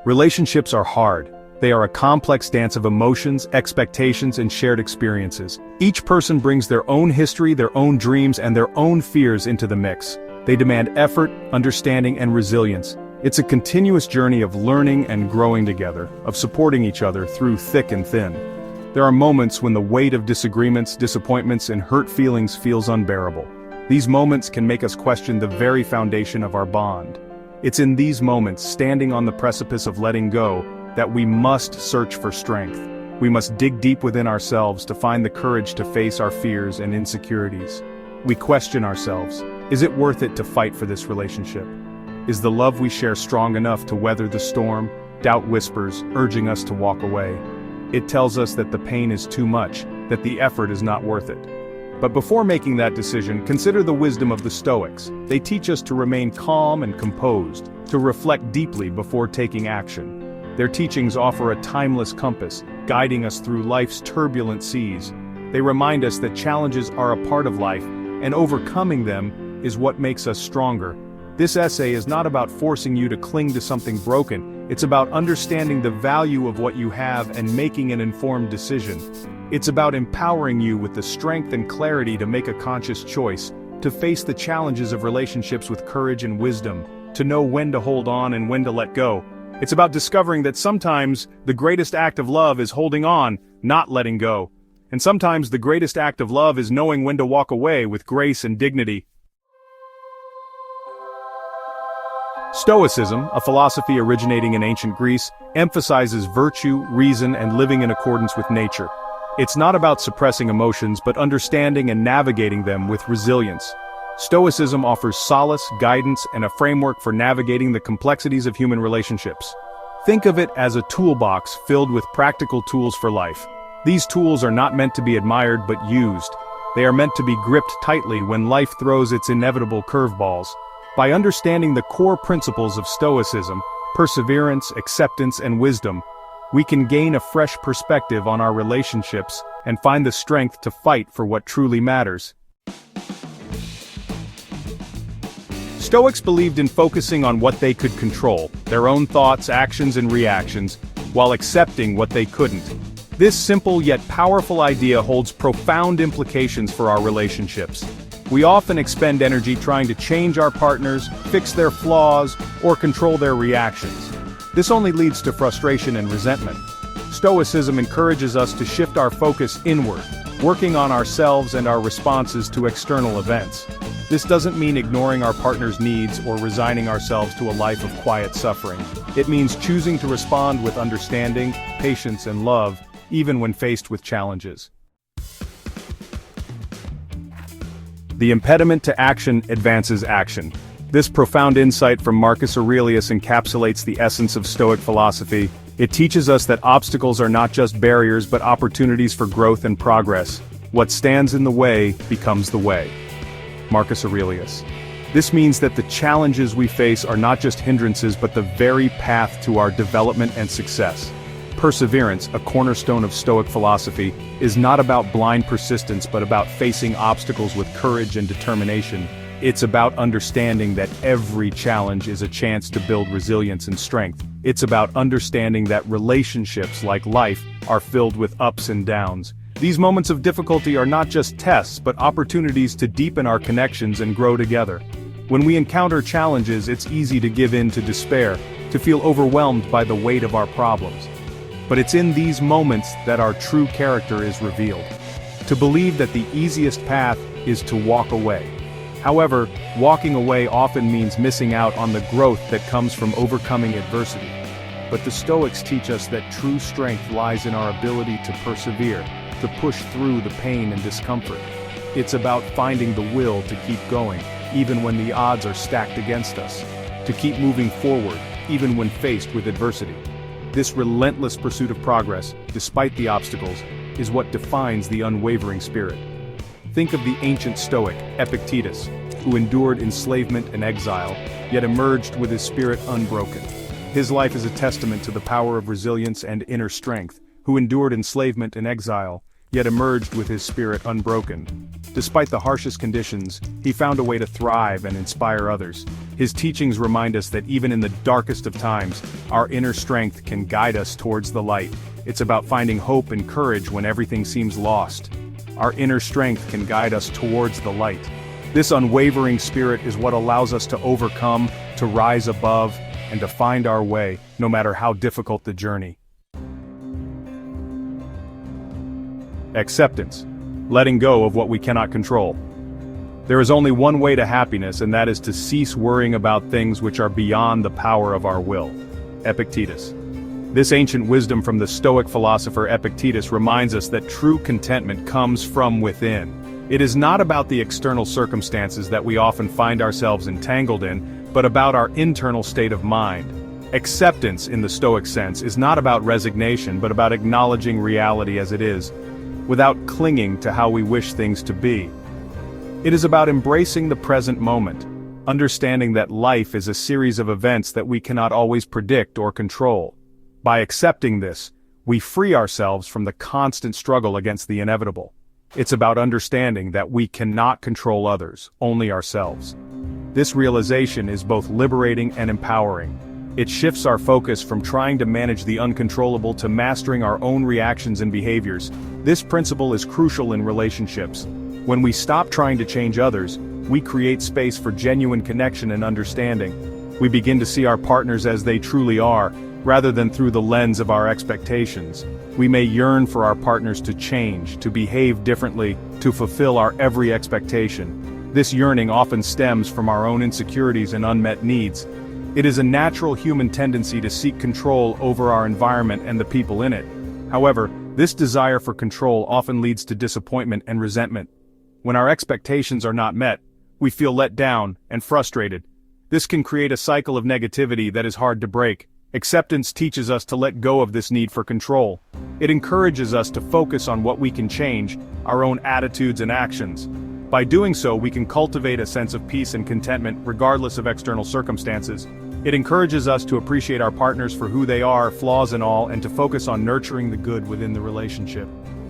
Relationships are hard. They are a complex dance of emotions, expectations, and shared experiences. Each person brings their own history, their own dreams, and their own fears into the mix. They demand effort, understanding, and resilience. It's a continuous journey of learning and growing together, of supporting each other through thick and thin. There are moments when the weight of disagreements, disappointments, and hurt feelings feels unbearable. These moments can make us question the very foundation of our bond. It's in these moments, standing on the precipice of letting go, that we must search for strength. We must dig deep within ourselves to find the courage to face our fears and insecurities. We question ourselves, is it worth it to fight for this relationship? Is the love we share strong enough to weather the storm? Doubt whispers, urging us to walk away. It tells us that the pain is too much, that the effort is not worth it. But before making that decision, consider the wisdom of the Stoics. They teach us to remain calm and composed, to reflect deeply before taking action. Their teachings offer a timeless compass, guiding us through life's turbulent seas. They remind us that challenges are a part of life, and overcoming them is what makes us stronger. This essay is not about forcing you to cling to something broken. It's about understanding the value of what you have and making an informed decision. It's about empowering you with the strength and clarity to make a conscious choice, to face the challenges of relationships with courage and wisdom, to know when to hold on and when to let go. It's about discovering that sometimes the greatest act of love is holding on, not letting go. And sometimes the greatest act of love is knowing when to walk away with grace and dignity. Stoicism, a philosophy originating in ancient Greece, emphasizes virtue, reason, and living in accordance with nature. It's not about suppressing emotions but understanding and navigating them with resilience. Stoicism offers solace, guidance, and a framework for navigating the complexities of human relationships. Think of it as a toolbox filled with practical tools for life. These tools are not meant to be admired but used. They are meant to be gripped tightly when life throws its inevitable curveballs. By understanding the core principles of Stoicism, perseverance, acceptance, and wisdom, we can gain a fresh perspective on our relationships and find the strength to fight for what truly matters. Stoics believed in focusing on what they could control, their own thoughts, actions, and reactions, while accepting what they couldn't. This simple yet powerful idea holds profound implications for our relationships. We often expend energy trying to change our partners, fix their flaws, or control their reactions. This only leads to frustration and resentment. Stoicism encourages us to shift our focus inward, working on ourselves and our responses to external events. This doesn't mean ignoring our partner's needs or resigning ourselves to a life of quiet suffering. It means choosing to respond with understanding, patience, and love, even when faced with challenges. The impediment to action advances action. This profound insight from Marcus Aurelius encapsulates the essence of Stoic philosophy. It teaches us that obstacles are not just barriers but opportunities for growth and progress. What stands in the way becomes the way. Marcus Aurelius. This means that the challenges we face are not just hindrances but the very path to our development and success. Perseverance, a cornerstone of Stoic philosophy, is not about blind persistence but about facing obstacles with courage and determination. It's about understanding that every challenge is a chance to build resilience and strength. It's about understanding that relationships, like life, are filled with ups and downs. These moments of difficulty are not just tests but opportunities to deepen our connections and grow together. When we encounter challenges, it's easy to give in to despair, to feel overwhelmed by the weight of our problems. But it's in these moments that our true character is revealed. To believe that the easiest path is to walk away. However, walking away often means missing out on the growth that comes from overcoming adversity. But the Stoics teach us that true strength lies in our ability to persevere, to push through the pain and discomfort. It's about finding the will to keep going, even when the odds are stacked against us, to keep moving forward, even when faced with adversity. This relentless pursuit of progress, despite the obstacles, is what defines the unwavering spirit. Think of the ancient Stoic, Epictetus, who endured enslavement and exile, yet emerged with his spirit unbroken. His life is a testament to the power of resilience and inner strength, who endured enslavement and exile, yet emerged with his spirit unbroken. Despite the harshest conditions, he found a way to thrive and inspire others. His teachings remind us that even in the darkest of times, our inner strength can guide us towards the light. It's about finding hope and courage when everything seems lost. Our inner strength can guide us towards the light. This unwavering spirit is what allows us to overcome, to rise above, and to find our way, no matter how difficult the journey. Acceptance. Letting go of what we cannot control. There is only one way to happiness, and that is to cease worrying about things which are beyond the power of our will. Epictetus. This ancient wisdom from the Stoic philosopher Epictetus reminds us that true contentment comes from within. It is not about the external circumstances that we often find ourselves entangled in, but about our internal state of mind. Acceptance, in the Stoic sense, is not about resignation, but about acknowledging reality as it is, without clinging to how we wish things to be. It is about embracing the present moment, understanding that life is a series of events that we cannot always predict or control. By accepting this, we free ourselves from the constant struggle against the inevitable. It's about understanding that we cannot control others, only ourselves. This realization is both liberating and empowering. It shifts our focus from trying to manage the uncontrollable to mastering our own reactions and behaviors. This principle is crucial in relationships. When we stop trying to change others, we create space for genuine connection and understanding. We begin to see our partners as they truly are, rather than through the lens of our expectations. We may yearn for our partners to change, to behave differently, to fulfill our every expectation. This yearning often stems from our own insecurities and unmet needs. It is a natural human tendency to seek control over our environment and the people in it. However, this desire for control often leads to disappointment and resentment. When our expectations are not met, we feel let down and frustrated. This can create a cycle of negativity that is hard to break. Acceptance teaches us to let go of this need for control. It encourages us to focus on what we can change, our own attitudes and actions. By doing so, we can cultivate a sense of peace and contentment regardless of external circumstances. It encourages us to appreciate our partners for who they are, flaws and all, and to focus on nurturing the good within the relationship.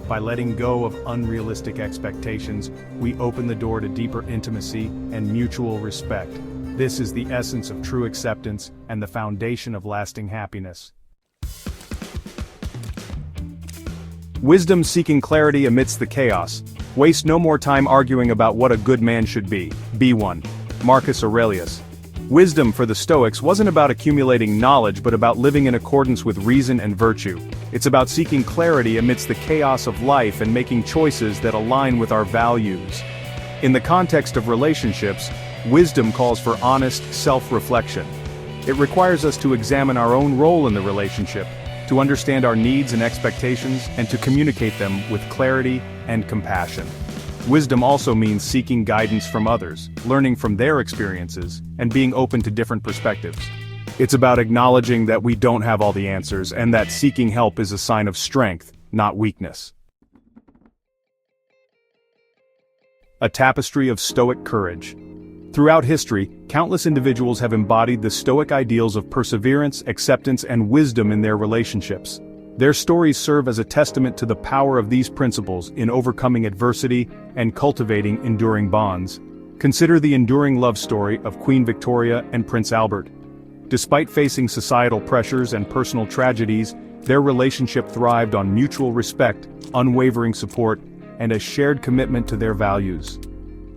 By letting go of unrealistic expectations, we open the door to deeper intimacy and mutual respect. This is the essence of true acceptance and the foundation of lasting happiness. Wisdom seeking clarity amidst the chaos. Waste no more time arguing about what a good man should be. Be one. Marcus Aurelius. Wisdom for the Stoics wasn't about accumulating knowledge but about living in accordance with reason and virtue. It's about seeking clarity amidst the chaos of life and making choices that align with our values. In the context of relationships, wisdom calls for honest self-reflection. It requires us to examine our own role in the relationship, to understand our needs and expectations, and to communicate them with clarity and compassion. Wisdom also means seeking guidance from others, learning from their experiences, and being open to different perspectives. It's about acknowledging that we don't have all the answers and that seeking help is a sign of strength, not weakness. A tapestry of Stoic courage. Throughout history, countless individuals have embodied the Stoic ideals of perseverance, acceptance, and wisdom in their relationships. Their stories serve as a testament to the power of these principles in overcoming adversity and cultivating enduring bonds. Consider the enduring love story of Queen Victoria and Prince Albert. Despite facing societal pressures and personal tragedies, their relationship thrived on mutual respect, unwavering support, and a shared commitment to their values.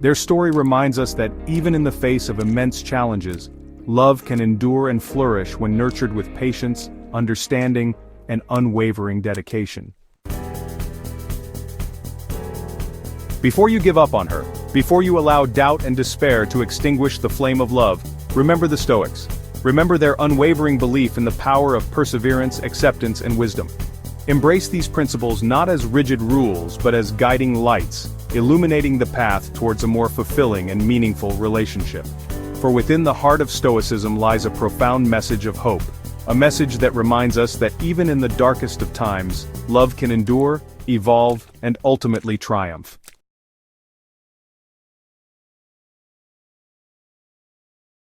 Their story reminds us that even in the face of immense challenges, love can endure and flourish when nurtured with patience, understanding, and unwavering dedication. Before you give up on her, before you allow doubt and despair to extinguish the flame of love, remember the Stoics. Remember their unwavering belief in the power of perseverance, acceptance, and wisdom. Embrace these principles not as rigid rules but as guiding lights, illuminating the path towards a more fulfilling and meaningful relationship. For within the heart of Stoicism lies a profound message of hope, a message that reminds us that even in the darkest of times, love can endure, evolve, and ultimately triumph.